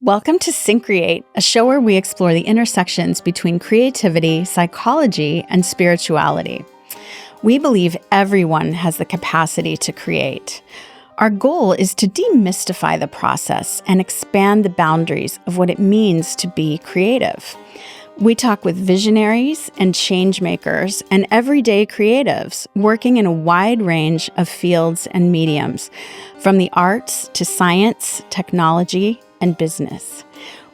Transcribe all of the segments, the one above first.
Welcome to Syncreate, a show where we explore the intersections between creativity, psychology, and spirituality. We believe everyone has the capacity to create. Our goal is to demystify the process and expand the boundaries of what it means to be creative. We talk with visionaries and change makers and everyday creatives working in a wide range of fields and mediums, from the arts to science, technology, and business.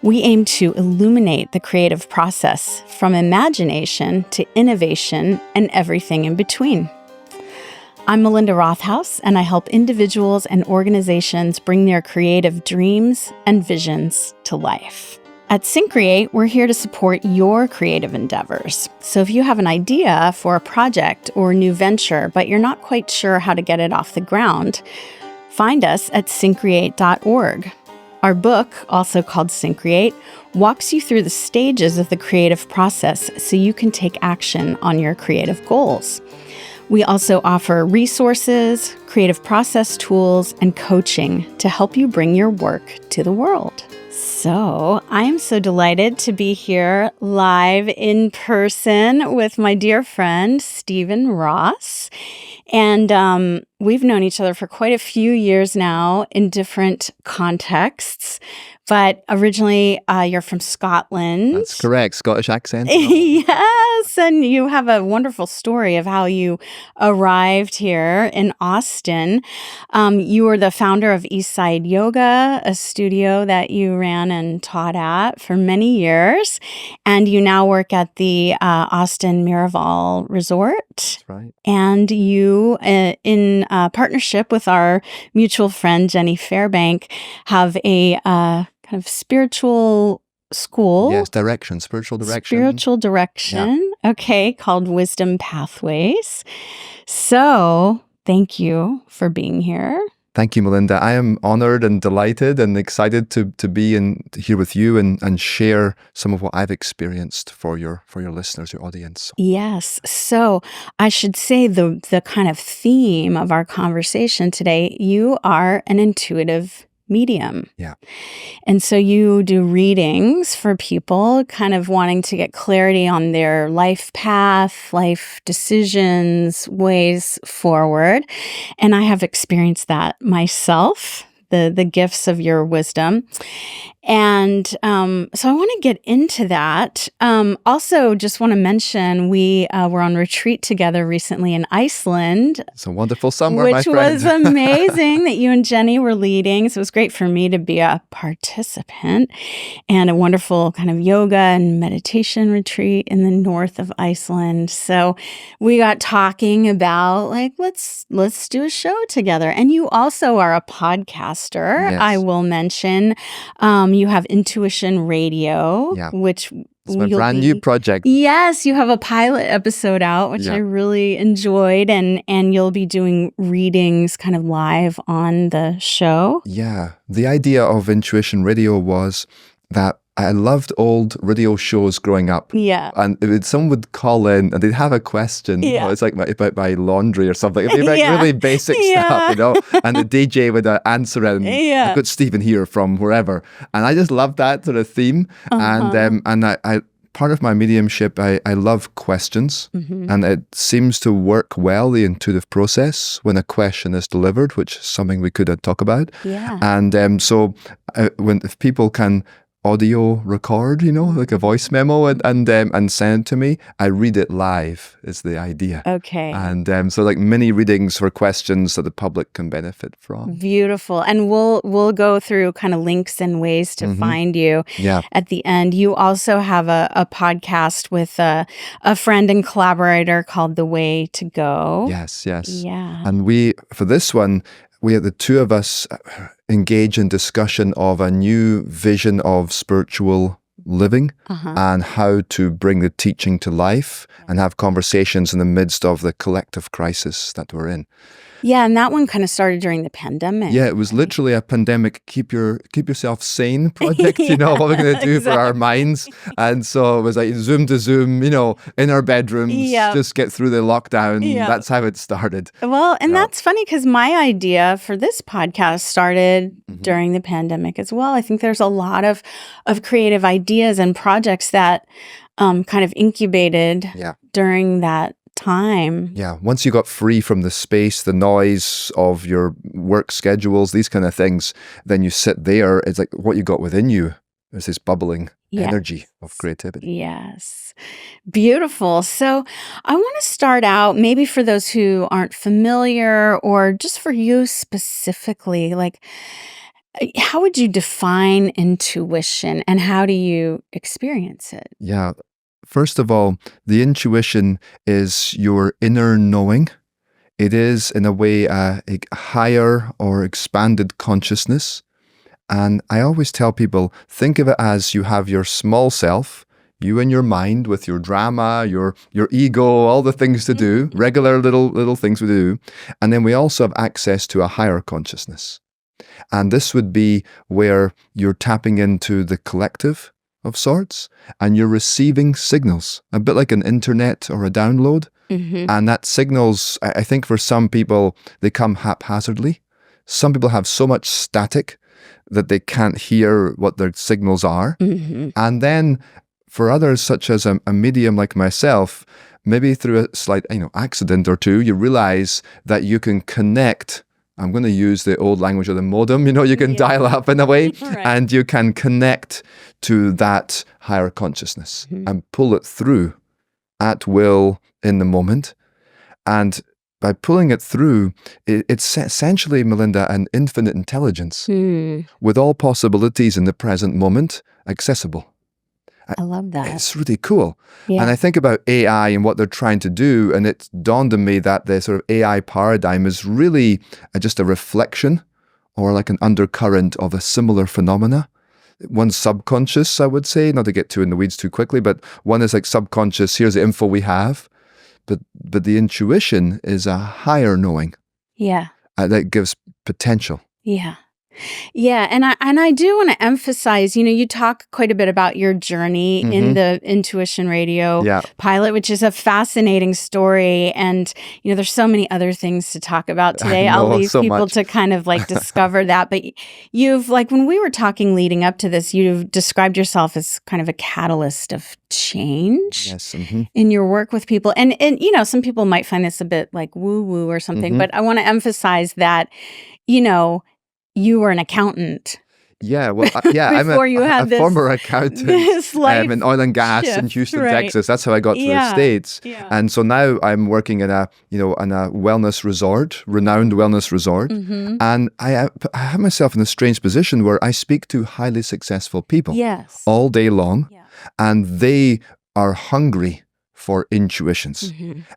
We aim to illuminate the creative process from imagination to innovation and everything in between. I'm Melinda Rothouse, and I help individuals and organizations bring their creative dreams and visions to life. At Syncreate, we're here to support your creative endeavors. So if you have an idea for a project or a new venture, but you're not quite sure how to get it off the ground, find us at syncreate.org. Our book, also called Syncreate, walks you through the stages of the creative process so you can take action on your creative goals. We also offer resources, creative process tools, and coaching to help you bring your work to the world. So I am so delighted to be here live in person with my dear friend, Stephen Ross. And we've known each other for quite a few years now in different contexts. But originally, you're from Scotland. That's correct. Scottish accent. Yes. And you have a wonderful story of how you arrived here in Austin. You were the founder of Eastside Yoga, a studio that you ran and taught at for many years. And you now work at the Austin Miraval Resort. That's right. And you, in partnership with our mutual friend, Jenny Fairbank, have a kind of spiritual school. Yes, spiritual direction. Spiritual direction, yeah. Okay, called Wisdom Pathways. So thank you for being here. Thank you, Melinda. I am honored and delighted and excited to be here with you and share some of what I've experienced for your listeners, your audience. Yes. So I should say the kind of theme of our conversation today, you are an intuitive medium. Yeah. And so you do readings for people kind of wanting to get clarity on their life path, life decisions, ways forward. And I have experienced that myself, the gifts of your wisdom. And so I want to get into that. Also, just want to mention we were on retreat together recently in Iceland. It's a wonderful summer, my friend. Which was amazing that you and Jenny were leading. So it was great for me to be a participant, and a wonderful kind of yoga and meditation retreat in the north of Iceland. So we got talking about let's do a show together. And you also are a podcaster. Yes. I will mention. You have Intuition Radio, yeah. which it's my brand new project. Yes, you have a pilot episode out, which I really enjoyed, and you'll be doing readings kind of live on the show. Yeah, the idea of Intuition Radio was that I loved old radio shows growing up. Yeah. And someone would call in and they'd have a question. Yeah. It's like about my laundry or something. It'd be like really basic stuff, and the DJ would answer it. And I've got Stephen here from wherever. And I just love that sort of theme. And I part of my mediumship, I love questions. Mm-hmm. And it seems to work well, the intuitive process, when a question is delivered, which is something we could talk about. Yeah. And so if people can audio record, like a voice memo and send it to me, I read it live is the idea. Okay. And so like mini readings for questions that the public can benefit from. Beautiful. And we'll go through kind of links and ways to find you at the end. You also have a podcast with a friend and collaborator called The Way to Go. Yes. Yeah. And for this one, the two of us engage in discussion of a new vision of spiritual living and how to bring the teaching to life and have conversations in the midst of the collective crisis that we're in. Yeah, and that one kind of started during the pandemic. Yeah, it was literally a pandemic, keep yourself sane project, what we're going to do for our minds. And so it was like Zoom to Zoom, in our bedrooms, just get through the lockdown. Yeah. That's how it started. Well, and that's funny because my idea for this podcast started during the pandemic as well. I think there's a lot of creative ideas and projects that kind of incubated during that time. Yeah, once you got free from the space, the noise of your work schedules, these kind of things, then you sit there, it's like what you got within you. There's this bubbling energy of creativity. Yes. Beautiful. So I want to start out, maybe for those who aren't familiar or just for you specifically, like, how would you define intuition and how do you experience it? Yeah. First of all, the intuition is your inner knowing. It is, in a way, a higher or expanded consciousness. And I always tell people, think of it as you have your small self, you and your mind with your drama, your ego, all the things to do, regular little things we do. And then we also have access to a higher consciousness. And this would be where you're tapping into the collective of sorts, and you're receiving signals, a bit like an internet or a download. And that signals, I think for some people, they come haphazardly. Some people have so much static that they can't hear what their signals are. And then for others, such as a medium like myself, maybe through a slight accident or two, you realize that you can connect. I'm going to use the old language of the modem. You can dial up in a way, and you can connect to that higher consciousness and pull it through at will in the moment. And by pulling it through, it's essentially, Melinda, an infinite intelligence with all possibilities in the present moment accessible. I love that. It's really cool. Yeah. And I think about AI and what they're trying to do, and it dawned on me that the sort of AI paradigm is really just a reflection or like an undercurrent of a similar phenomena. One's subconscious, I would say, not to get too in the weeds too quickly, but one is like subconscious, here's the info we have. But the intuition is a higher knowing. Yeah. That gives potential. Yeah. Yeah, and I do want to emphasize, you talk quite a bit about your journey in the Intuition Radio pilot, which is a fascinating story. And, there's so many other things to talk about today. I'll leave people to kind of like discover that. But you've, like, when we were talking leading up to this, you've described yourself as kind of a catalyst of change in your work with people. And some people might find this a bit like woo-woo or something, but I want to emphasize that, you were an accountant. Yeah, well, I'm a former accountant in oil and gas in Houston, Texas. That's how I got to the States. Yeah. And so now I'm working in a wellness resort, renowned wellness resort. And I have myself in a strange position where I speak to highly successful people all day long, and they are hungry for intuitions.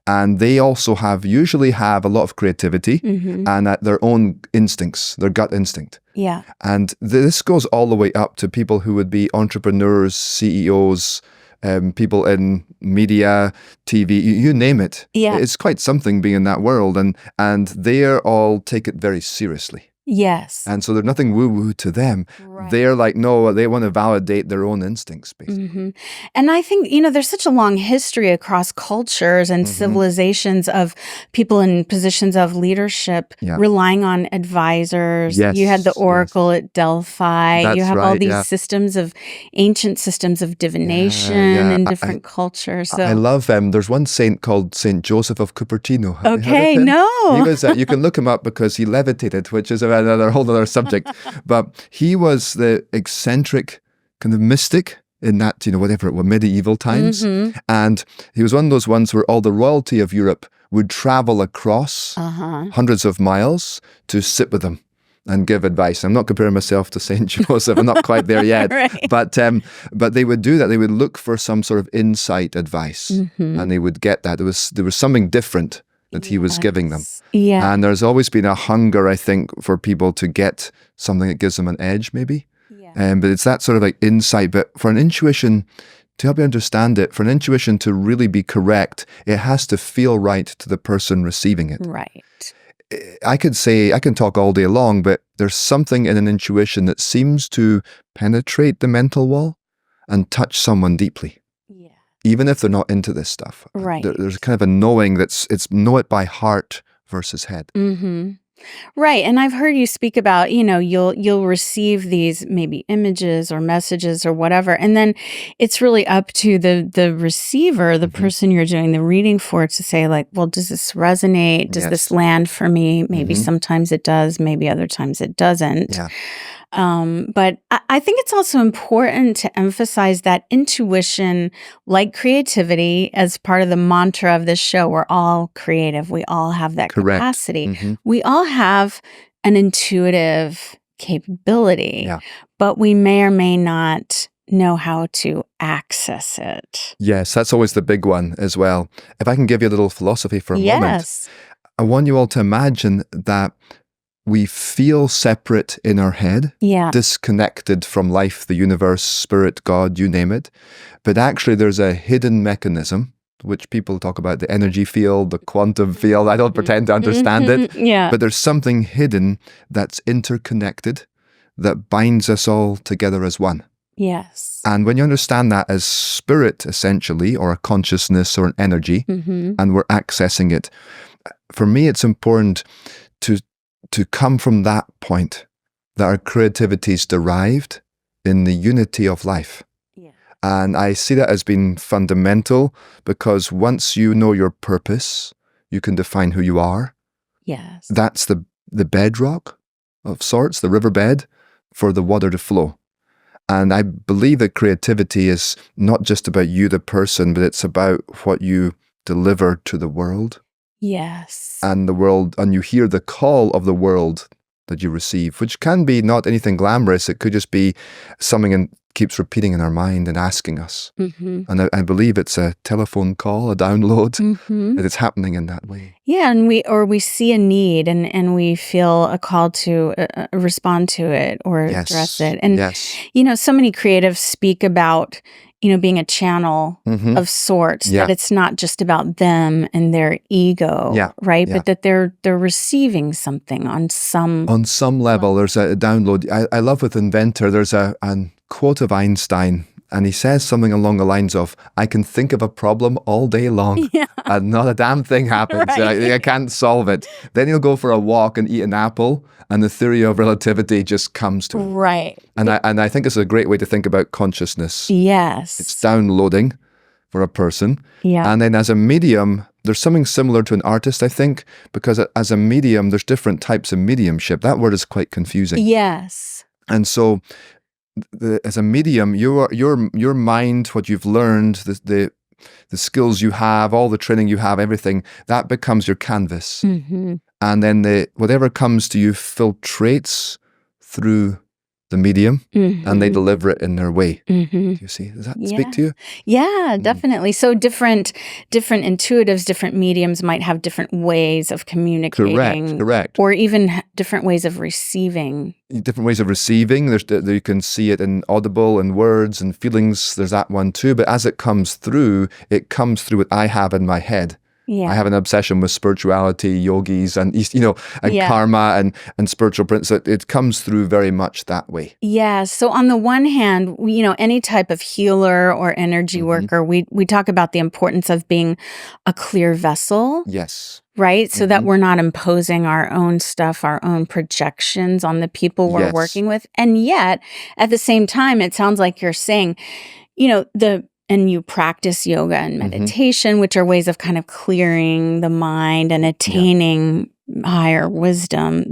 And they also usually have a lot of creativity and their own instincts, their gut instinct. Yeah. And this goes all the way up to people who would be entrepreneurs, CEOs, people in media, TV, you name it. Yeah. It's quite something being in that world. And they all take it very seriously. Yes. And so there's nothing woo-woo to them. Right. They're like, no, they want to validate their own instincts, basically. And I think, there's such a long history across cultures and civilizations of people in positions of leadership relying on advisors. Yes. You had the oracle at Delphi. That's you have right, all these ancient systems of divination in different cultures. So. I love there's one saint called Saint Joseph of Cupertino. Okay, no. He was, you can look him up because he levitated, which is another whole other subject. But he was the eccentric kind of mystic in that, whatever it was, medieval times. And he was one of those ones where all the royalty of Europe would travel across hundreds of miles to sit with him and give advice. I'm not comparing myself to Saint Joseph. I'm not quite there yet. Right. But they would do that. They would look for some sort of insight advice, and they would get that. There was something different that he was giving them. Yeah. And there's always been a hunger, I think, for people to get something that gives them an edge, maybe. Yeah. But it's that sort of like insight. But for an intuition, to help you understand it, for an intuition to really be correct, it has to feel right to the person receiving it. Right. I can talk all day long, but there's something in an intuition that seems to penetrate the mental wall and touch someone deeply. Yeah. Even if they're not into this stuff. Right. There's kind of a knowing it's know it by heart versus head. Mm-hmm. Right. And I've heard you speak about, you'll receive these maybe images or messages or whatever. And then it's really up to the receiver, the person you're doing the reading for, to say like, well, does this resonate? Does this land for me? Maybe sometimes it does, maybe other times it doesn't. Yeah. But I think it's also important to emphasize that intuition, like creativity, as part of the mantra of this show, we're all creative. We all have that capacity. We all have an intuitive capability, but we may or may not know how to access it. Yes, that's always the big one as well. If I can give you a little philosophy for a moment, I want you all to imagine that we feel separate in our head, disconnected from life, the universe, spirit, God, you name it. But actually there's a hidden mechanism, which people talk about, the energy field, the quantum field. I don't pretend to understand it. But there's something hidden that's interconnected that binds us all together as one. Yes. And when you understand that as spirit, essentially, or a consciousness or an energy, and we're accessing it, for me it's important to come from that point, that our creativity is derived in the unity of life. Yeah. And I see that as being fundamental, because once you know your purpose, you can define who you are. Yes. That's the bedrock of sorts, the riverbed for the water to flow. And I believe that creativity is not just about you, the person, but it's about what you deliver to the world. Yes. And the world, and you hear the call of the world that you receive, which can be not anything glamorous. It could just be something that keeps repeating in our mind and asking us. And I believe it's a telephone call, a download, that it's happening in that way. Yeah, and we see a need and we feel a call to respond to it or address it. And, so many creatives speak about being a channel of sorts, that it's not just about them and their ego, right? But that they're receiving something on some level. There's a download. I love with Inventor, there's a quote of Einstein, and he says something along the lines of, I can think of a problem all day long and not a damn thing happens. I can't solve it. Then he'll go for a walk and eat an apple, and the theory of relativity just comes to him. Right. And I think it's a great way to think about consciousness. Yes. It's downloading for a person. Yeah. And then as a medium, there's something similar to an artist, I think, because as a medium, there's different types of mediumship. That word is quite confusing. Yes. And so as a medium, your mind, what you've learned, the skills you have, all the training you have, everything, that becomes your canvas. And then whatever comes to you filtrates through the medium, and they deliver it in their way. Do you see? Does that speak to you? Yeah, definitely. So different intuitives, different mediums might have different ways of communicating. Correct. Or even different ways of receiving. Different ways of receiving. You can see it in audible and words and feelings. There's that one too. But as it comes through what I have in my head. Yeah. I have an obsession with spirituality, yogis, and karma and spiritual principles. It comes through very much that way. Yeah. So on the one hand, any type of healer or energy worker, we talk about the importance of being a clear vessel. Yes. Right? So that we're not imposing our own stuff, our own projections on the people we're working with. And yet, at the same time, it sounds like you're saying, and you practice yoga and meditation, which are ways of kind of clearing the mind and attaining higher wisdom,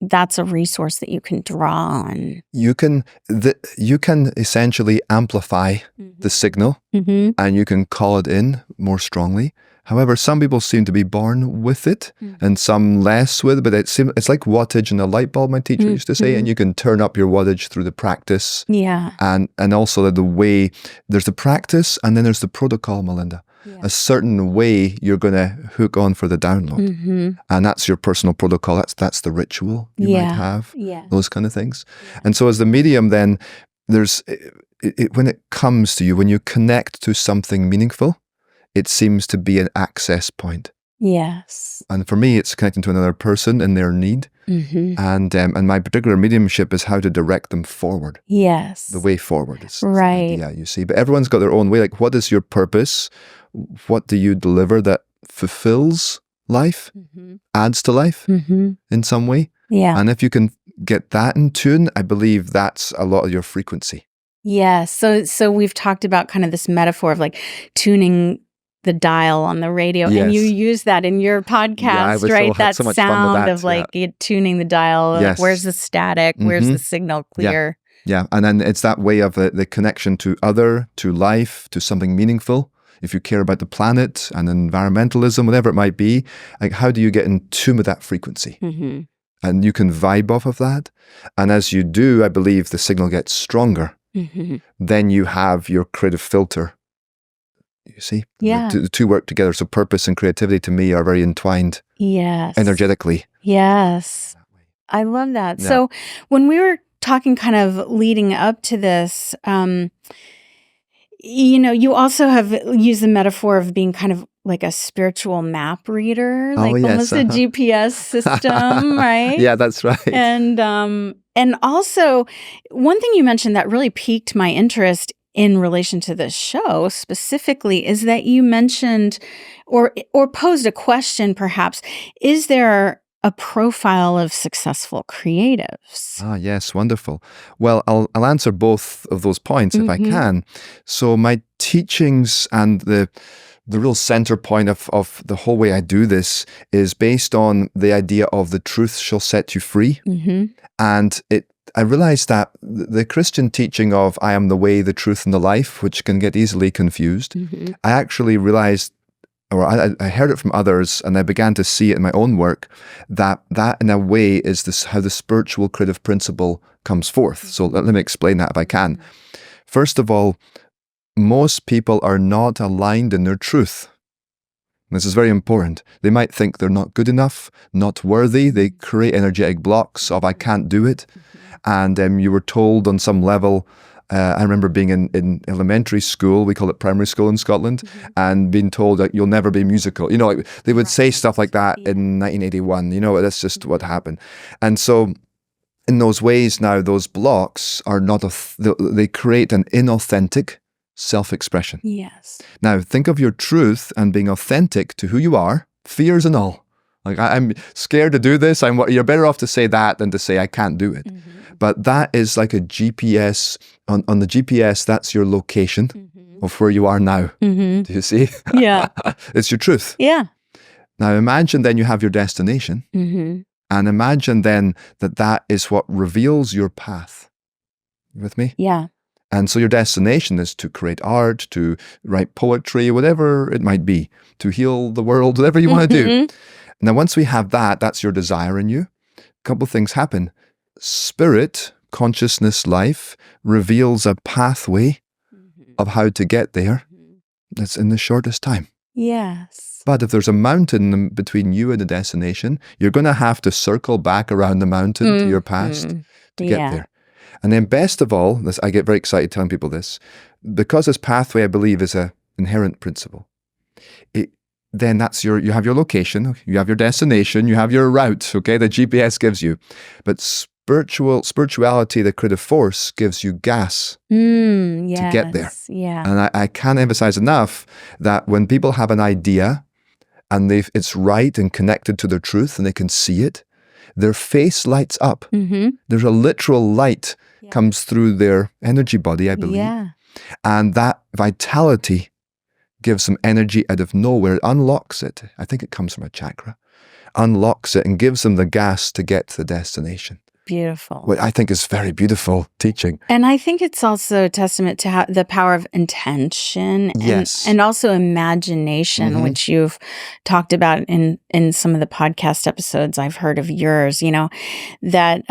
that's a resource that you can draw on. You can essentially amplify the signal, and you can call it in more strongly. However, some people seem to be born with it, and some less with it. But it's like wattage in a light bulb, my teacher used to say, and you can turn up your wattage through the practice. Yeah. And also the way, there's the practice, and then there's the protocol, Melinda. a certain way you're going to hook on for the download. And that's your personal protocol. That's the ritual you might have, those kind of things. And so as the medium, then there's, when it comes to you, when you connect to something meaningful, it seems to be an access point. Yes. And for me, it's connecting to another person in their need. And my particular mediumship is how to direct them forward. Yes. The way forward is right. Yeah, you see. But everyone's got their own way. Like, what is your purpose? What do you deliver that fulfills life, adds to life in some way? Yeah. And if you can get that in tune, I believe that's a lot of your frequency. Yeah. So we've talked about kind of this metaphor of like tuning the dial on the radio, and you use that in your podcast, right? That so sound of like tuning the dial. Yes. Where's the static? Where's the signal clear? Yeah. And then it's that way of the connection to other, to life, to something meaningful. If you care about the planet and environmentalism, whatever it might be, like, how do you get in tune with that frequency? And you can vibe off of that. And as you do, I believe the signal gets stronger. Then you have your creative filter. You see? Yeah. The two work together. So purpose and creativity to me are very entwined. Yes. Energetically. Yes. I love that. Yeah. So when we were talking kind of leading up to this, you also have used the metaphor of being kind of like a spiritual map reader, like almost a GPS system, right? Yeah, that's right. And also one thing you mentioned that really piqued my interest in relation to this show specifically is that you mentioned or posed a question, perhaps, is there a profile of successful creatives? Ah, yes, wonderful. Well, I'll answer both of those points if I can. So my teachings and the real center point of the whole way I do this is based on the idea of the truth shall set you free. And I realized that the Christian teaching of I am the way, the truth, and the life, which can get easily confused, I actually realized, or I heard it from others, and I began to see it in my own work, that in a way is how the spiritual creative principle comes forth. So let me explain that if I can. First of all, most people are not aligned in their truth. This is very important. They might think they're not good enough, not worthy. They create energetic blocks of I can't do it. And you were told on some level, I remember being in elementary school, we call it primary school in Scotland, and being told that you'll never be musical. Like they would say stuff like that in 1981. That's just what happened. And so in those ways now, those blocks are not, they create an inauthentic self-expression. Yes. Now, think of your truth and being authentic to who you are, fears and all. Like, I'm scared to do this. You're better off to say that than to say I can't do it. But that is like a GPS. On the GPS, that's your location of where you are now. Do you see? Yeah. It's your truth. Yeah. Now, imagine then you have your destination. And imagine then that is what reveals your path. You with me? Yeah. And so your destination is to create art, to write poetry, whatever it might be, to heal the world, whatever you want to do. Now, once we have that, that's your desire in you. A couple of things happen. Spirit, consciousness, life reveals a pathway of how to get there that's in the shortest time. Yes. But if there's a mountain between you and the destination, you're going to have to circle back around the mountain to your past to get there. And then best of all, I get very excited telling people this, because this pathway, I believe, is an inherent principle. Then you have your location, you have your destination, you have your route, okay, that GPS gives you. But spirituality, the creative force, gives you gas to get there. Yeah. And I can't emphasize enough that when people have an idea and it's right and connected to their truth and they can see it, their face lights up. There's a literal light comes through their energy body, I believe. Yeah. And that vitality gives them energy out of nowhere. It unlocks it. I think it comes from a chakra. Unlocks it and gives them the gas to get to the destination. Beautiful. What I think is very beautiful teaching. And I think it's also a testament to the power of intention and also imagination, which you've talked about in some of the podcast episodes I've heard of yours, that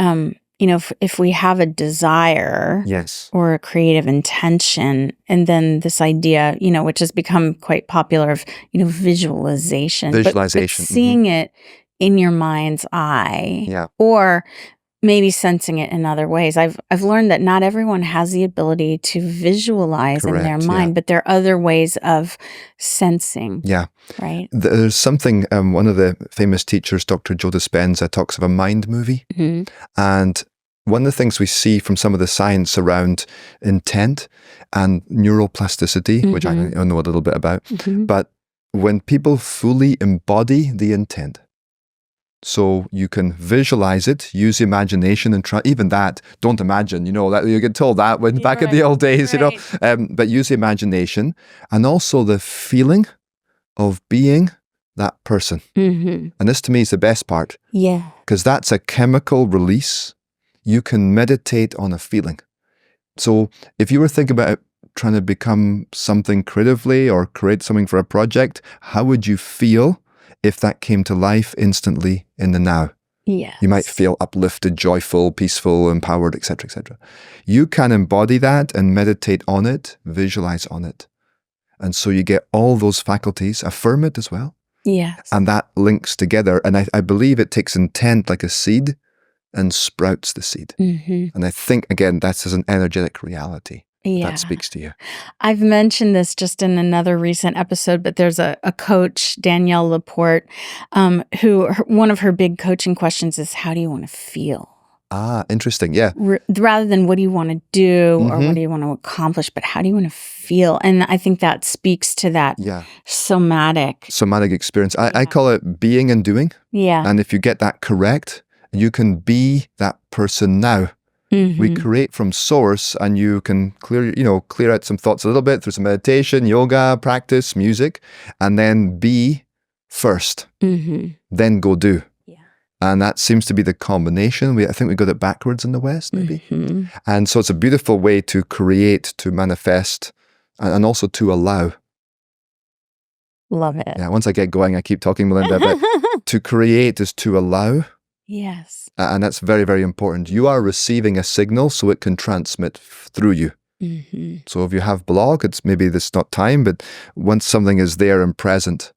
if we have a desire or a creative intention, and then this idea, which has become quite popular of, visualization. But seeing it in your mind's eye, or maybe sensing it in other ways. I've learned that not everyone has the ability to visualize in their mind, but there are other ways of sensing. Yeah. Right? There's something, one of the famous teachers, Dr. Joe Dispenza, talks of a mind movie. And one of the things we see from some of the science around intent and neuroplasticity, which I know a little bit about, but when people fully embody the intent, so you can visualize it, use imagination, and try. Even that, don't imagine. That you get told that when back in the old days. But use the imagination and also the feeling of being that person. And this to me is the best part. Yeah, because that's a chemical release. You can meditate on a feeling. So if you were thinking about trying to become something creatively or create something for a project, how would you feel if that came to life instantly in the now? Yes. You might feel uplifted, joyful, peaceful, empowered, etc., etc. You can embody that and meditate on it, visualize on it. And so you get all those faculties, affirm it as well. Yes. And that links together. And I believe it takes intent like a seed and sprouts the seed. And I think, again, that's as an energetic reality. That speaks to you. I've mentioned this just in another recent episode, but there's a coach, Danielle Laporte, who one of her big coaching questions is, how do you want to feel? Ah, interesting. Yeah. Rather than what do you want to do or what do you want to accomplish, but how do you want to feel? And I think that speaks to that somatic experience. I call it being and doing. Yeah. And if you get that correct, you can be that person now. We create from source, and you can clear out some thoughts a little bit through some meditation, yoga, practice, music, and then be first, then go do. Yeah. And that seems to be the combination. I think we got it backwards in the West, maybe. And so it's a beautiful way to create, to manifest, and also to allow. Love it. Yeah, once I get going, I keep talking, Melinda, but to create is to allow. Yes. And that's very, very important. You are receiving a signal so it can transmit through you. So if you have block, it's maybe this not time, but once something is there and present,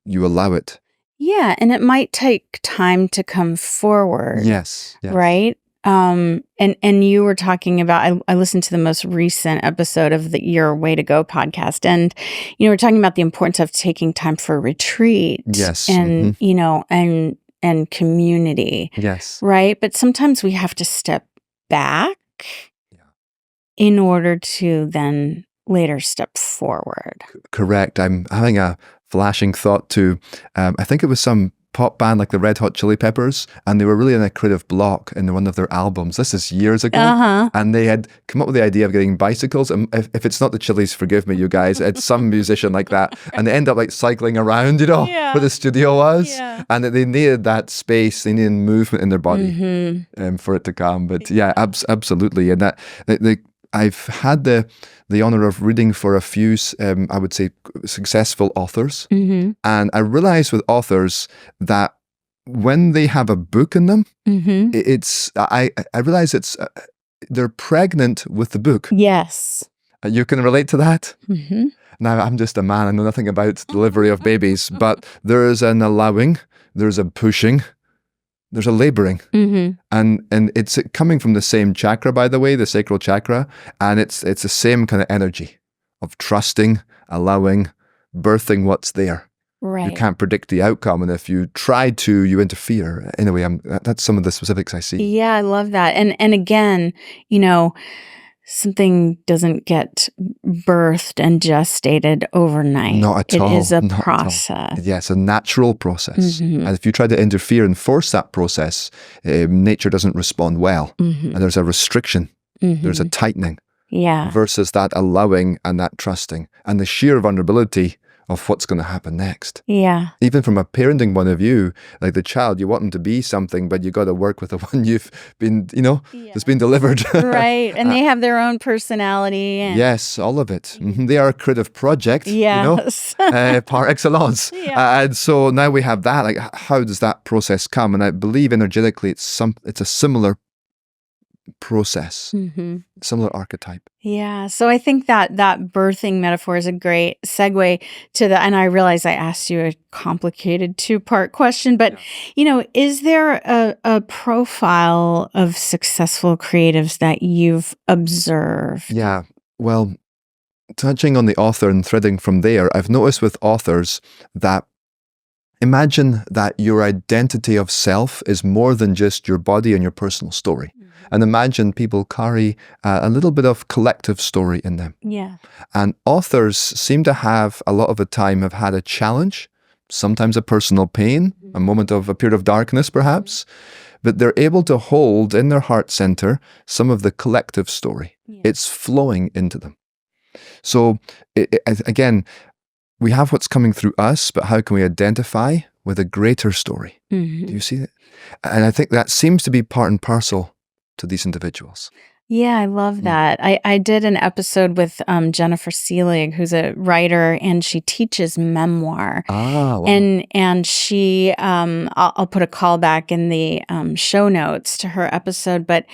you allow it. Yeah, and it might take time to come forward. Yes. Right? And you were talking about, I listened to the most recent episode of Your Way to Go podcast, and we're talking about the importance of taking time for retreat. Yes. And and community. Yes. Right? But sometimes we have to step back in order to then later step forward. Correct. I'm having a flashing thought to, I think it was some pop band like the Red Hot Chili Peppers, and they were really in a creative block in one of their albums. This is years ago. And they had come up with the idea of getting bicycles. And if it's not the Chili's, forgive me, you guys, it's some musician like that. And they end up like cycling around, where the studio was. Yeah. And they needed that space, they needed movement in their body for it to come. But absolutely. And that I've had the honor of reading for a few, I would say, successful authors. And I realize with authors that when they have a book in them, I realize they're pregnant with the book. Yes. You can relate to that? Now, I'm just a man. I know nothing about delivery of babies, but there is an allowing, there's a pushing, there's a laboring. And it's coming from the same chakra, by the way, the sacral chakra. And it's the same kind of energy of trusting, allowing, birthing what's there. Right. You can't predict the outcome. And if you try to, you interfere. Anyway, that's some of the specifics I see. Yeah, I love that. And again, something doesn't get birthed and gestated overnight. Not at all. It is a process. Yes, a natural process. And if you try to interfere and force that process, nature doesn't respond well. And there's a restriction. There's a tightening. Yeah. Versus that allowing and that trusting. And the sheer vulnerability of what's going to happen next. Yeah. Even from a parenting point of view, like the child, you want them to be something, but you got to work with the one you've been, that's been delivered. Right. And they have their own personality. And yes, all of it. They are a creative project, yes. Par excellence. And so now we have that. Like, how does that process come? And I believe energetically, it's a similar process, similar archetype. Yeah. So I think that birthing metaphor is a great segue to and I realize I asked you a complicated 2-part question, but, is there a profile of successful creatives that you've observed? Yeah. Well, touching on the author and threading from there, I've noticed with authors that imagine that your identity of self is more than just your body and your personal story. And imagine people carry a little bit of collective story in them. Yeah. And authors seem to have, a lot of the time, have had a challenge, sometimes a personal pain, a period of darkness perhaps, but they're able to hold in their heart center some of the collective story. Yeah. It's flowing into them. So again, we have what's coming through us, but how can we identify with a greater story? Do you see it? And I think that seems to be part and parcel to these individuals. Yeah, I love that. I did an episode with Jennifer Seelig, who's a writer, and she teaches memoir. Wow. And she, I'll put a call back in the show notes to her episode, but,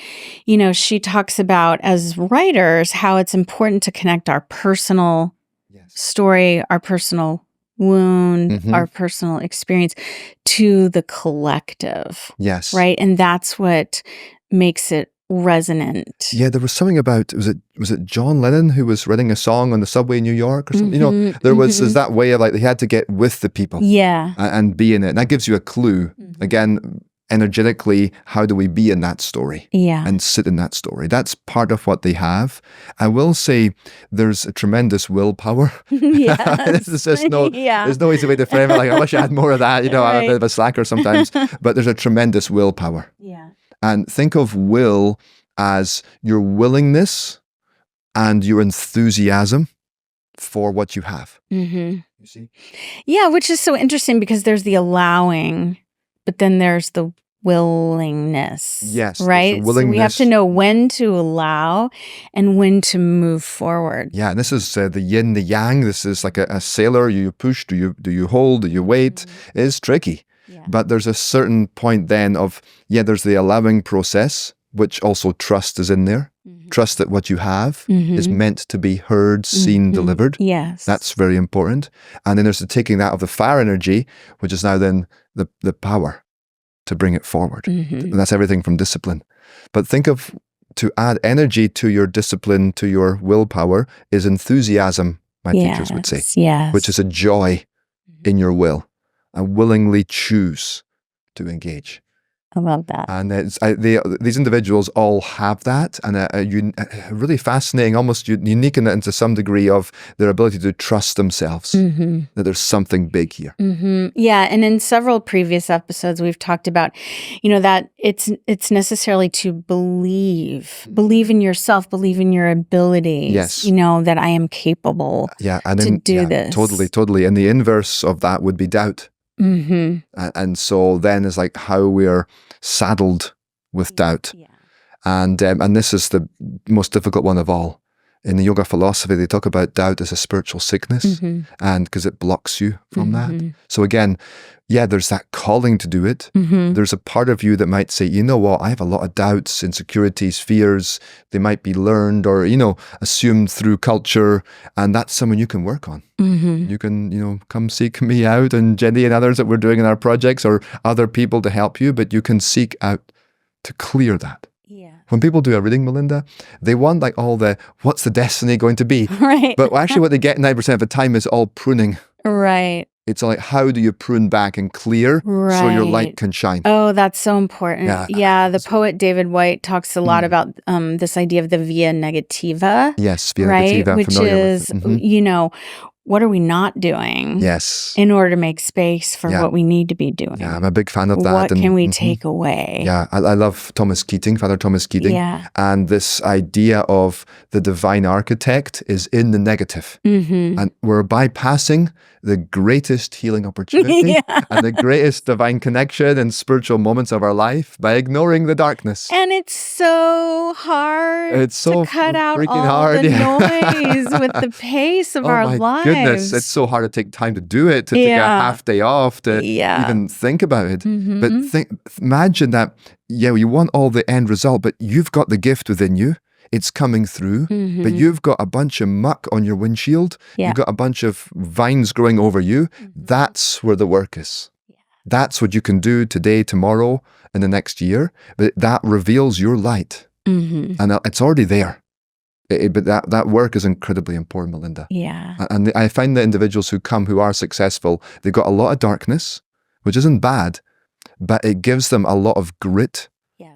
she talks about, as writers, how it's important to connect our personal story, our personal wound, our personal experience to the collective. Yes. Right? And that's what makes it resonant. Yeah, there was something about, was it John Lennon who was writing a song on the subway in New York or something? There was that way of, like, they had to get with the people. Yeah. And be in it. And that gives you a clue. Again, energetically, how do we be in that story? Yeah. And sit in that story. That's part of what they have. I will say there's a tremendous willpower. Yes. There's no easy way to frame it. Like, I wish I had more of that. I'm a bit of a slacker sometimes. But there's a tremendous willpower. Yeah. And think of will as your willingness and your enthusiasm for what you have. You see? Yeah, which is so interesting because there's the allowing, but then there's the willingness. Yes. Right? So we have to know when to allow and when to move forward. Yeah, and this is the yin, the yang. This is like a sailor. You push, do you hold, do you wait? It's tricky. Yeah. But there's a certain point then of, there's the allowing process, which also trust is in there. Trust that what you have is meant to be heard, seen, delivered. Yes. That's very important. And then there's the taking that of the fire energy, which is now then the power to bring it forward. And that's everything from discipline. But think of, to add energy to your discipline, to your willpower, is enthusiasm, my teachers would say, which is a joy in your will. And willingly choose to engage. I love that. And these individuals all have that, and a really fascinating, almost unique into some degree of their ability to trust themselves, that there's something big here. Yeah, and in several previous episodes, we've talked about, that it's necessarily to believe in yourself, believe in your abilities. Yes. That I am capable to do this. Totally. And the inverse of that would be doubt. And so then it's like how we're saddled with doubt. And this is the most difficult one of all. In the yoga philosophy, they talk about doubt as a spiritual sickness, and because it blocks you from that. So again, there's that calling to do it. There's a part of you that might say, you know what, I have a lot of doubts, insecurities, fears. They might be learned or, assumed through culture, and that's someone you can work on. You can, come seek me out, and Jenny and others that we're doing in our projects, or other people to help you, but you can seek out to clear that. When people do a reading, Melinda, they want like all the, what's the destiny going to be? Right. But actually what they get 9% of the time is all pruning. Right. It's like, how do you prune back and clear so your light can shine? Oh, that's so important. Yeah, the poet David Whyte talks a lot about this idea of the via negativa. Yes, via negativa. I'm which familiar is, with. what are we not doing? Yes. In order to make space for what we need to be doing. Yeah, I'm a big fan of that. What can we take away? Yeah, I love Thomas Keating, Father Thomas Keating. Yeah. And this idea of the divine architect is in the negative. And we're bypassing the greatest healing opportunity and the greatest divine connection and spiritual moments of our life by ignoring the darkness. And it's so hard to cut out all hard. the noise with the pace of our lives. Goodness, it's so hard to take time to do it, to take a half day off, to even think about it. But imagine that, you want all the end result, but you've got the gift within you. It's coming through, but you've got a bunch of muck on your windshield. You've got a bunch of vines growing over you. That's where the work is. That's what you can do today, tomorrow, and the next year. But that reveals your light. And it's already there. But that work is incredibly important, Melinda. Yeah. And I find the individuals who come who are successful, they've got a lot of darkness, which isn't bad, but it gives them a lot of grit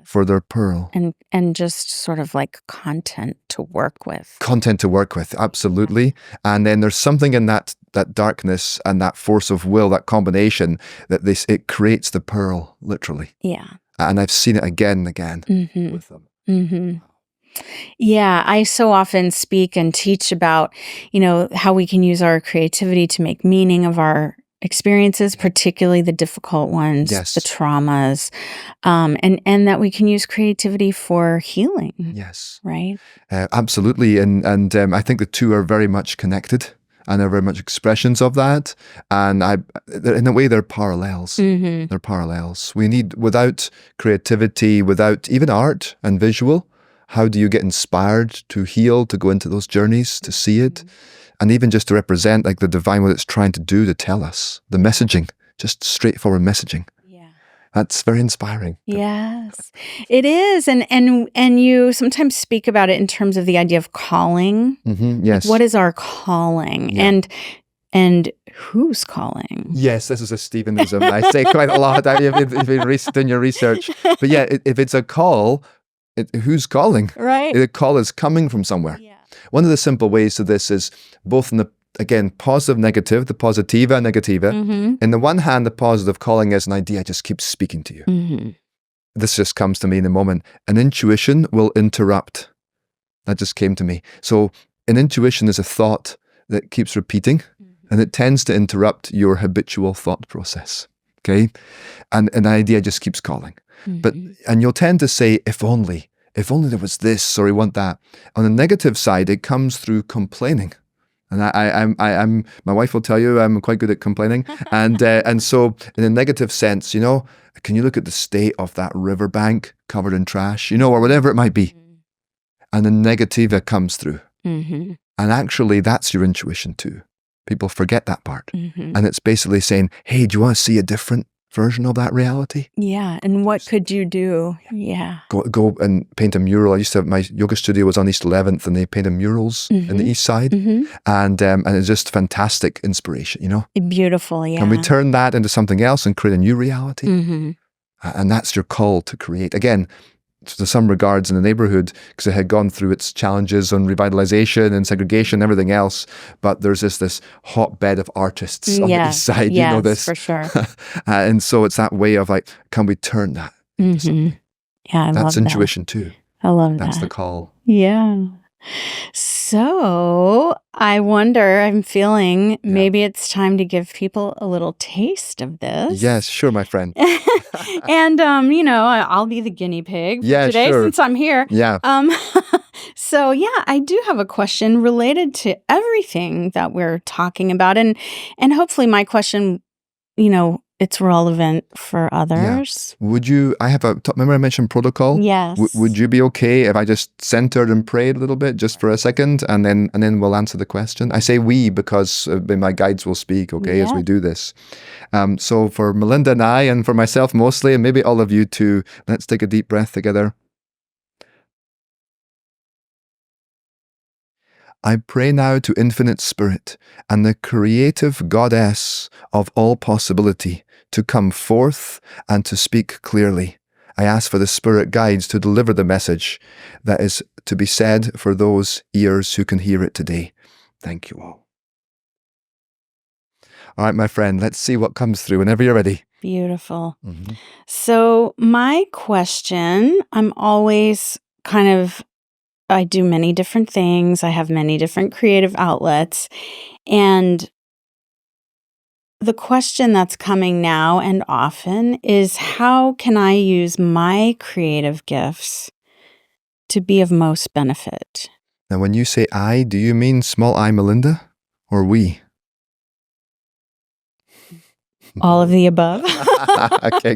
for their pearl. And just sort of like content to work with. Content to work with, absolutely. And then there's something in that darkness and that force of will, that combination, that it creates the pearl, literally. Yeah. And I've seen it again and again with them. Yeah, I so often speak and teach about, how we can use our creativity to make meaning of our experiences, particularly the difficult ones, the traumas, and that we can use creativity for healing. Yes. Right? Absolutely. And I think the two are very much connected. And they're very much expressions of that. And in a way, they're parallels. They're parallels. We need, without creativity, without even art and visual, how do you get inspired to heal, to go into those journeys, to see it? And even just to represent like the divine, what it's trying to do to tell us. The messaging, just straightforward messaging. That's very inspiring. Yes, it is. And you sometimes speak about it in terms of the idea of calling. Yes. Like, what is our calling? Yeah. And who's calling? Yes, this is a Stephenism. I say quite a lot. You've been doing your research. But yeah, if it's a call, who's calling? Right. The call is coming from somewhere. Yeah. One of the simple ways to this is both in the, again, positive, negative, the positiva, negativa. In the one hand, the positive calling is an idea just keeps speaking to you. This just comes to me in a moment. An intuition will interrupt. That just came to me. So an intuition is a thought that keeps repeating, and it tends to interrupt your habitual thought process. Okay? And an idea just keeps calling. And you'll tend to say, if only there was this, or I want that. On the negative side, it comes through complaining. And I'm my wife will tell you I'm quite good at complaining. And so in a negative sense, can you look at the state of that riverbank covered in trash, or whatever it might be. And the negativa comes through. And actually that's your intuition too. People forget that part. And it's basically saying, hey, do you want to see a different version of that reality? Yeah. And what could you do? Yeah. Go and paint a mural. I used to have, my yoga studio was on East 11th, and they painted murals in the east side. And it's just fantastic inspiration, Beautiful, yeah. Can we turn that into something else and create a new reality? And that's your call to create. Again, to some regards in the neighborhood, because it had gone through its challenges on revitalization and segregation and everything else, but there's this hotbed of artists on the east side, yes, you know this. For sure. And so it's that way of like, can we turn that? Yeah, I that's love intuition too. I love that. That's the call. Yeah. So I wonder, I'm feeling maybe it's time to give people a little taste of this. Yes, sure, my friend. And, I'll be the guinea pig today since I'm here. Yeah. So I do have a question related to everything that we're talking about. And hopefully my question, it's relevant for others. Yeah. Would you, remember I mentioned protocol? Yes. Would you be okay if I just centered and prayed a little bit just for a second, and then we'll answer the question? I say we because my guides will speak, as we do this. So for Melinda and I, and for myself mostly, and maybe all of you too, let's take a deep breath together. I pray now to Infinite Spirit and the creative Goddess of all possibility to come forth and to speak clearly. I ask for the Spirit guides to deliver the message that is to be said for those ears who can hear it today. Thank you all. All right, my friend, let's see what comes through whenever you're ready. Beautiful. So my question, I'm always I do many different things. I have many different creative outlets. And the question that's coming now and often is, how can I use my creative gifts to be of most benefit? Now, when you say I, do you mean small I, Melinda, or we? All of the above. Okay.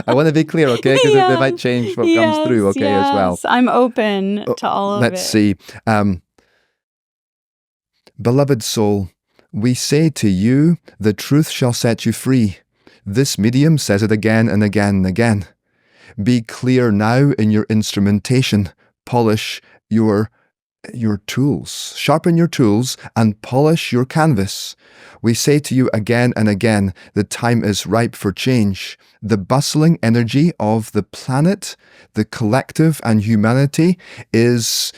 I want to be clear, okay? Because they might change what comes through, okay, as well. I'm open to all of it. Let's see. Beloved soul, we say to you, the truth shall set you free. This medium says it again and again and again. Be clear now in your instrumentation. Polish your tools. Sharpen your tools and polish your canvas. We say to you again and again, the time is ripe for change. The bustling energy of the planet, the collective and humanity is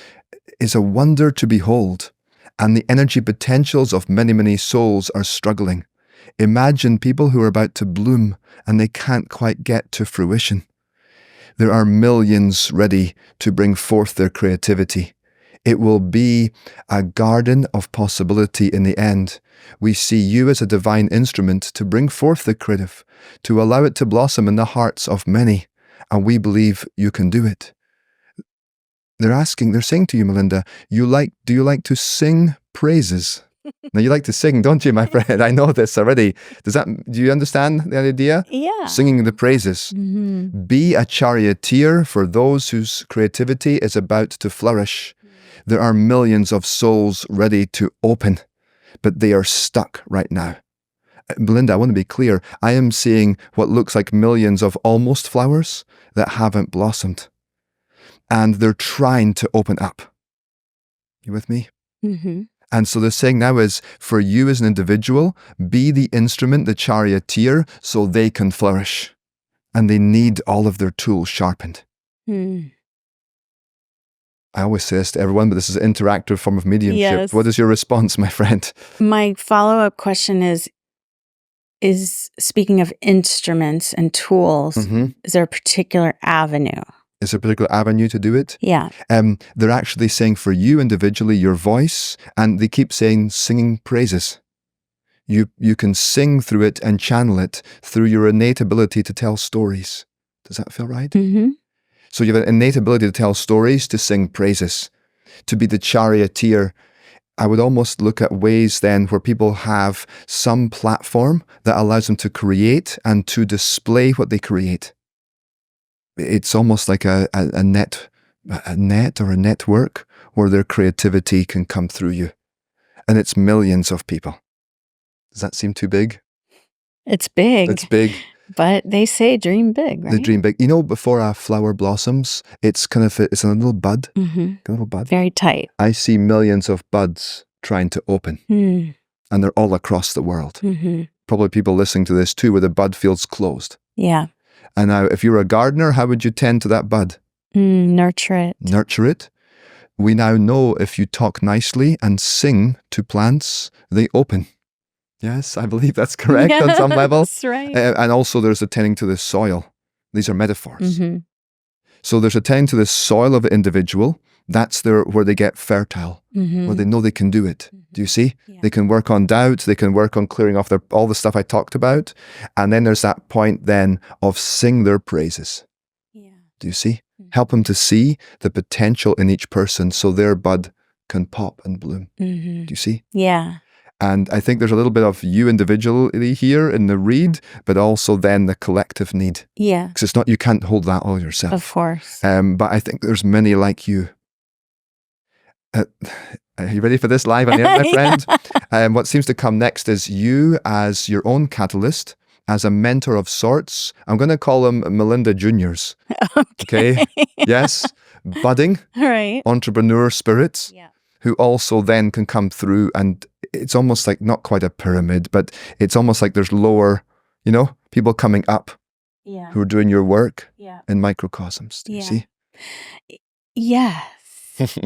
a wonder to behold. And the energy potentials of many, many souls are struggling. Imagine people who are about to bloom and they can't quite get to fruition. There are millions ready to bring forth their creativity. It will be a garden of possibility in the end. We see you as a divine instrument to bring forth the creative, to allow it to blossom in the hearts of many, and we believe you can do it. They're saying to you, Melinda, do you like to sing praises? Now, you like to sing, don't you, my friend? I know this already. Do you understand the idea? Yeah. Singing the praises. Be a charioteer for those whose creativity is about to flourish. There are millions of souls ready to open, but they are stuck right now. Melinda, I want to be clear. I am seeing what looks like millions of almost flowers that haven't blossomed. And they're trying to open up. You with me? And so they're saying now is, for you as an individual, be the instrument, the charioteer, so they can flourish. And they need all of their tools sharpened. I always say this to everyone, but this is an interactive form of mediumship. Yes. What is your response, my friend? My follow-up question is speaking of instruments and tools, is there a particular avenue? Is there a particular avenue to do it? Yeah. They're actually saying for you individually, your voice, and they keep saying singing praises. You can sing through it and channel it through your innate ability to tell stories. Does that feel right? So you have an innate ability to tell stories, to sing praises, to be the charioteer. I would almost look at ways then where people have some platform that allows them to create and to display what they create. It's almost like a net or a network where their creativity can come through you. And it's millions of people. Does that seem too big? It's big. It's big. But they say dream big, right? They dream big. You know, before a flower blossoms, it's a little bud. A little bud. Very tight. I see millions of buds trying to open. And they're all across the world. Probably people listening to this too, where the bud feels closed. Yeah. And now, if you're a gardener, how would you tend to that bud? Nurture it. Nurture it. We now know if you talk nicely and sing to plants, they open. Yes, I believe that's correct on some level. That's right. And also there's attending to the soil. These are metaphors. So there's attending to the soil of an individual. That's where they get fertile, where they know they can do it. Do you see? Yeah. They can work on doubt. They can work on clearing off all the stuff I talked about. And then there's that point then of sing their praises. Yeah. Do you see? Help them to see the potential in each person so their bud can pop and bloom. Do you see? Yeah. And I think there's a little bit of you individually here in the read, but also then the collective need. Yeah. Because it's not, you can't hold that all yourself. Of course. But I think there's many like you. Are you ready for this live on air, my friend? What seems to come next is you as your own catalyst, as a mentor of sorts. I'm going to call them Melinda Juniors. Okay? Yes? Budding. Right. Entrepreneur spirits. Yeah. Who also then can come through, and it's almost like not quite a pyramid, but it's almost like there's lower, people coming up who are doing your work in microcosms. Do you see? Yes.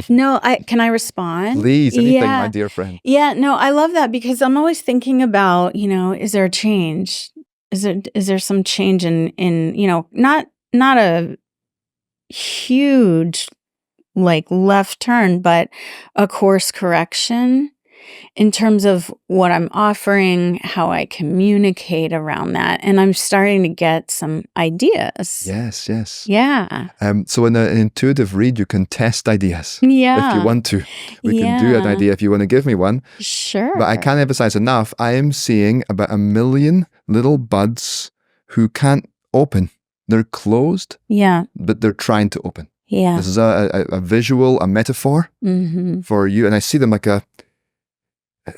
No, can I respond? Please, anything, my dear friend. Yeah, no, I love that because I'm always thinking about, is there a change? Is there some change in not a huge like left turn, but a course correction in terms of what I'm offering, how I communicate around that. And I'm starting to get some ideas. Yes. Yeah. So in an intuitive read, you can test ideas. Yeah. If you want to. We can do an idea if you want to give me one. Sure. But I can't emphasize enough, I am seeing about 1 million little buds who can't open. They're closed, but they're trying to open. Yeah. This is a visual, a metaphor for you. And I see them like a,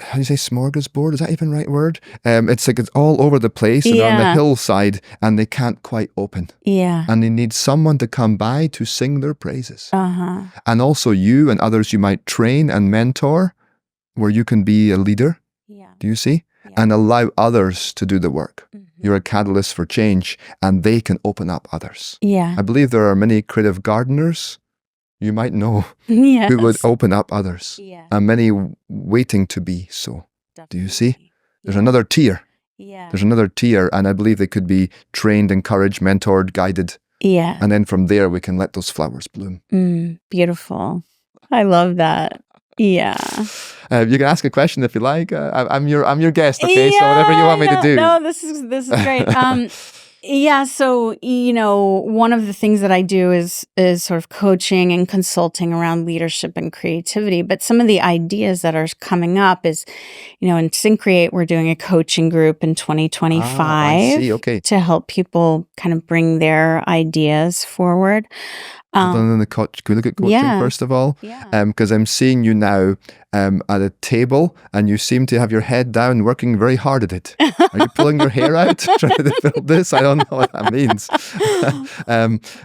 how do you say, smorgasbord? Is that even the right word? It's like it's all over the place and on the hillside, and they can't quite open. Yeah. And they need someone to come by to sing their praises. Uh-huh. And also you and others you might train and mentor where you can be a leader. Yeah. Do you see? Yeah. And allow others to do the work. You're a catalyst for change, and they can open up others. Yeah. I believe there are many creative gardeners you might know who would open up others. Yeah. And many waiting to be so. Definitely. Do you see? There's another tier. Yeah. There's another tier, and I believe they could be trained, encouraged, mentored, guided. Yeah. And then from there, we can let those flowers bloom. Beautiful. I love that. Yeah. You can ask a question if you like. I'm your guest, okay? So whatever you want me to do. No, this is great. Yeah, so one of the things that I do is sort of coaching and consulting around leadership and creativity. But some of the ideas that are coming up is, in Syncreate, we're doing a coaching group in 2025 I see. Okay. to help people kind of bring their ideas forward. Can we look at coaching first of all? Yeah. Because I'm seeing you now at a table, and you seem to have your head down, working very hard at it. Are you pulling your hair out trying to build this? I don't know what that means.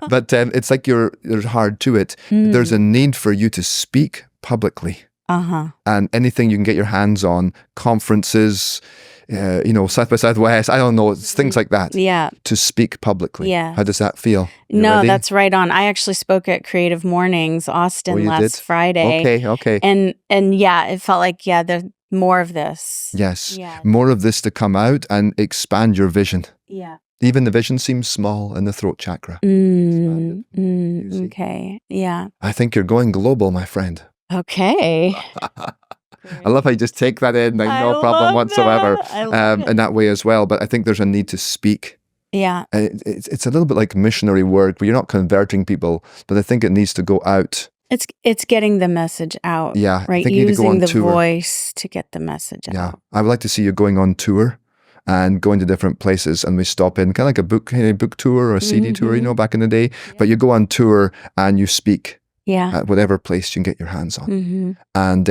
But it's like there's hard to it. There's a need for you to speak publicly. And anything you can get your hands on, conferences, South by Southwest, I don't know, it's things like that. Yeah. To speak publicly. Yeah. How does that feel? No, ready? That's right on. I actually spoke at Creative Mornings, Austin, last Friday. Okay. And it felt like, there's more of this. Yes. Yeah. More of this to come out and expand your vision. Yeah. Even the vision seems small in the throat chakra. Okay. Yeah. I think you're going global, my friend. Okay. I love how you just take that in, like no problem whatsoever, in that way as well. But I think there's a need to speak. Yeah. It's a little bit like missionary work, where you're not converting people, but I think it needs to go out. It's getting the message out. Yeah. Right. Using the voice to get the message out. Yeah. I would like to see you going on tour and going to different places, and we stop in kind of like a book tour or a CD tour, back in the day. Yeah. But you go on tour and you speak. Yeah. At whatever place you can get your hands on. And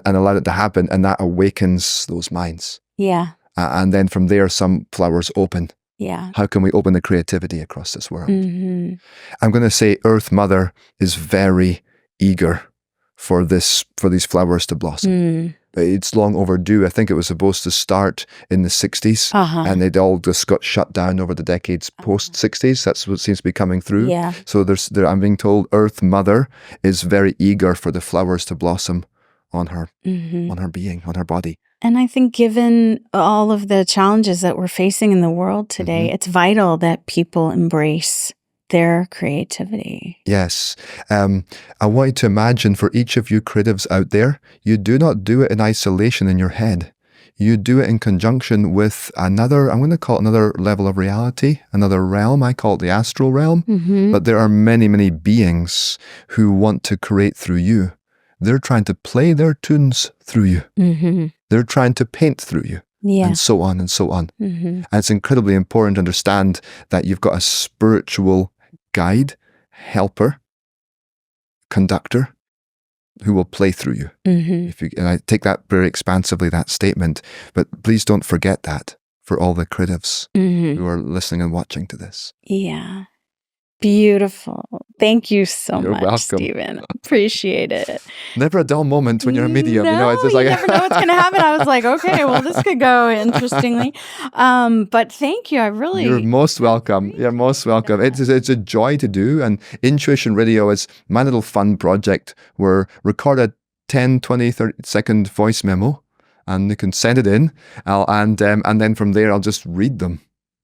allow it to happen, and that awakens those minds. Yeah. And then from there, some flowers open. Yeah. How can we open the creativity across this world? I'm going to say Earth Mother is very eager for these flowers to blossom. It's long overdue. I think it was supposed to start in the 60s, and they'd all just got shut down over the decades post-60s. That's what seems to be coming through. Yeah. So I'm being told Earth Mother is very eager for the flowers to blossom on her being, on her body. And I think given all of the challenges that we're facing in the world today, it's vital that people embrace their creativity. Yes. I want you to imagine, for each of you creatives out there, you do not do it in isolation in your head. You do it in conjunction with another, I'm going to call it another level of reality, another realm. I call it the astral realm. But there are many, many beings who want to create through you. They're trying to play their tunes through you. They're trying to paint through you. Yeah. And so on and so on. And it's incredibly important to understand that you've got a spiritual guide, helper, conductor who will play through you. And I take that very expansively, that statement, but please don't forget that for all the creatives who are listening and watching to this. Yeah. Beautiful. Thank you so You're much, welcome. Stephen. Appreciate it. Never a dull moment when you're a medium. No, It's just like you never know what's going to happen. I was like, okay, well, this could go interestingly. But thank you. I really... You're most welcome. You're most welcome. It's a joy to do. And Intuition Radio is my little fun project where record a 10, 20, 30-second voice memo and you can send it in. And then from there, I'll just read them.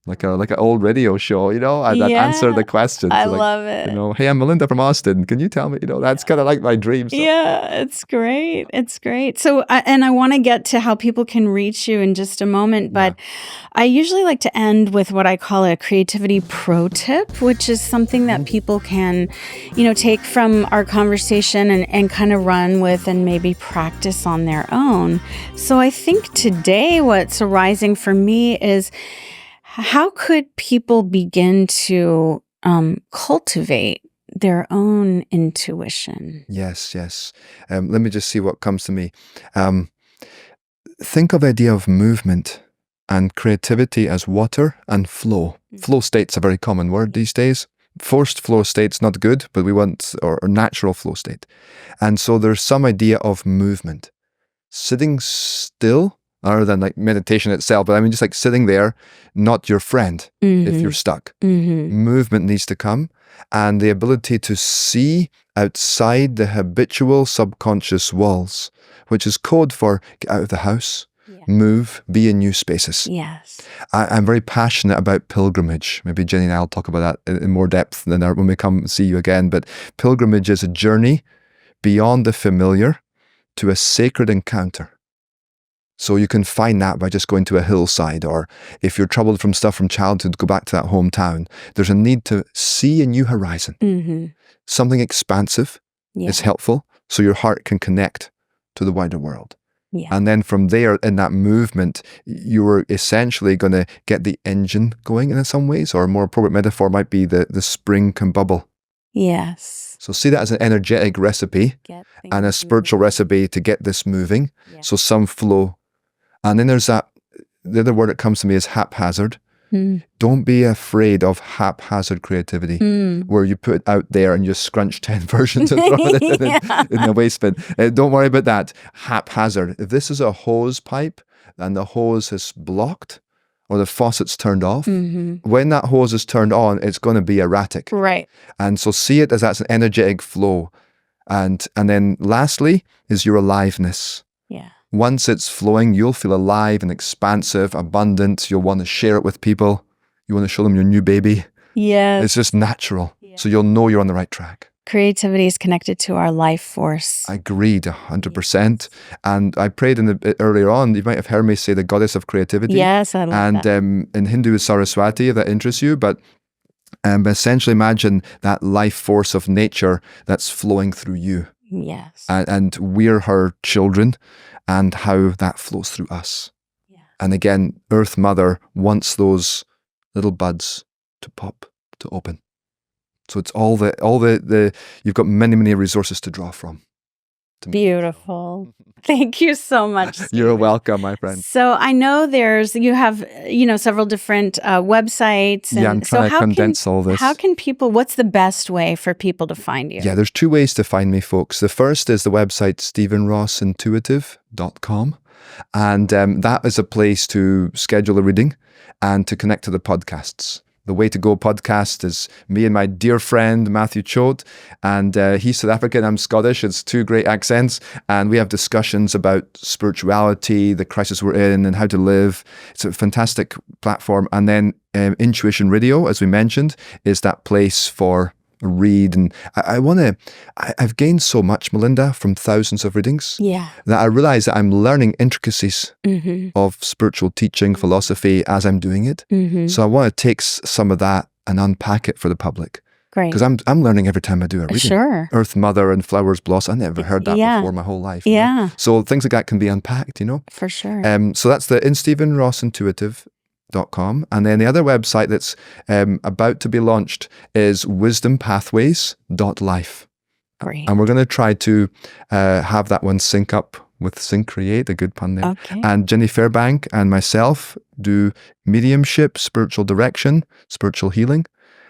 Like an old radio show, and answer the questions. I love it. Hey, I'm Melinda from Austin. Can you tell me? That's kind of like my dream. So. Yeah, it's great. It's great. So, and I want to get to how people can reach you in just a moment, but I usually like to end with what I call a creativity pro tip, which is something that people can, take from our conversation and kind of run with and maybe practice on their own. So I think today what's arising for me is, how could people begin to cultivate their own intuition? Yes. Let me just see what comes to me. Think of the idea of movement and creativity as water and flow. Flow state's a very common word these days. Forced flow state's not good, but we want or natural flow state. And so there's some idea of movement. Sitting still, other than like meditation itself, but I mean just like sitting there, not your friend if you're stuck. Movement needs to come, and the ability to see outside the habitual subconscious walls, which is code for get out of the house, move, be in new spaces. Yes. I'm very passionate about pilgrimage. Maybe Jenny and I will talk about that in more depth when we come see you again, but pilgrimage is a journey beyond the familiar to a sacred encounter. So you can find that by just going to a hillside, or if you're troubled from stuff from childhood, go back to that hometown. There's a need to see a new horizon. Something expansive is helpful, so your heart can connect to the wider world. And then from there, in that movement, you're essentially going to get the engine going in some ways, or a more appropriate metaphor might be the spring can bubble. Yes. So see that as an energetic recipe and a spiritual recipe to get this moving. So some flow. And then there's the other word that comes to me is haphazard. Don't be afraid of haphazard creativity, where you put it out there and you scrunch 10 versions and throw it in the waste bin. Don't worry about that. Haphazard. If this is a hose pipe and the hose is blocked or the faucet's turned off, when that hose is turned on, it's going to be erratic. Right. And so see it as that's an energetic flow. And then lastly is your aliveness. Yeah. Once it's flowing, you'll feel alive and expansive, abundant. You'll want to share it with people. You want to show them your new baby. Yes. It's just natural. So you'll know you're on the right track. Creativity is connected to our life force. Agreed, 100%. And I prayed earlier on, you might have heard me say the goddess of creativity. Yes, I love that. And in Hindu is Saraswati, if that interests you. But essentially imagine that life force of nature that's flowing through you. Yes. And we're her children, and how that flows through us. And again, Earth Mother wants those little buds to pop, to open. So it's all the you've got many resources to draw from. Beautiful. Thank you so much, Stephen. You're welcome, my friend. So I know you have several different websites. And I'm trying to condense all this. How can people, what's the best way for people to find you? Yeah, there's two ways to find me, folks. The first is the website StephenRossIntuitive.com. And that is a place to schedule a reading and to connect to the podcasts. The Way to Go podcast is me and my dear friend, Matthew Choate, and he's South African, I'm Scottish. It's two great accents, and we have discussions about spirituality, the crisis we're in, and how to live. It's a fantastic platform. And then Intuition Radio, as we mentioned, is that place for a read. And I've gained so much, Melinda, from thousands of readings, that I realize that I'm learning intricacies of spiritual teaching, philosophy as I'm doing it. So I want to take some of that and unpack it for the public. Great. Because I'm learning every time I do a reading. Sure. Earth Mother and Flowers Blossom. I never heard that before my whole life. Yeah. So things like that can be unpacked, For sure. So that's the StephenRossIntuitive.com. And then the other website that's about to be launched is wisdompathways.life. Great. And we're going to try to have that one sync up with Syncreate, a good pun there. Okay. And Jenny Fairbank and myself do mediumship, spiritual direction, spiritual healing.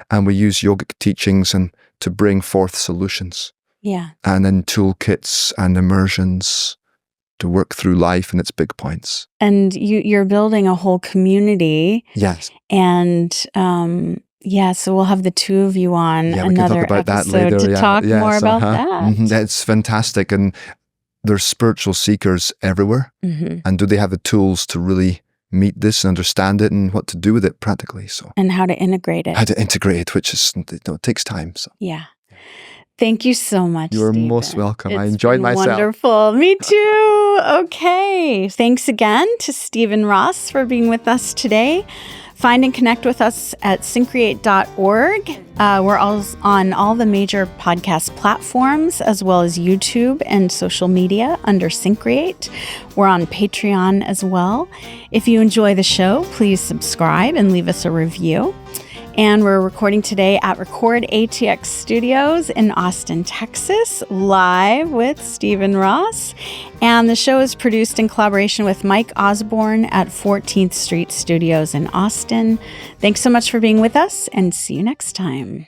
And we use yogic teachings and to bring forth solutions. Yeah. And then toolkits and immersions to work through life and its big points. And you're building a whole community. Yes. And so we'll have the two of you on another episode to talk more about that. Mm-hmm. It's fantastic. And there's spiritual seekers everywhere. Mm-hmm. And do they have the tools to really meet this and understand it and what to do with it practically? So, and how to integrate it. How to integrate it, which is, it takes time. So. Yeah. Thank you so much, You're Stephen. most welcome. I enjoyed myself. Wonderful. Me too. Okay. Thanks again to Stephen Ross for being with us today. Find and connect with us at syncreate.org. We're on all the major podcast platforms, as well as YouTube and social media under Syncreate. We're on Patreon as well. If you enjoy the show, please subscribe and leave us a review. And we're recording today at Record ATX Studios in Austin, Texas, live with Stephen Ross. And the show is produced in collaboration with Mike Osborne at 14th Street Studios in Austin. Thanks so much for being with us, and see you next time.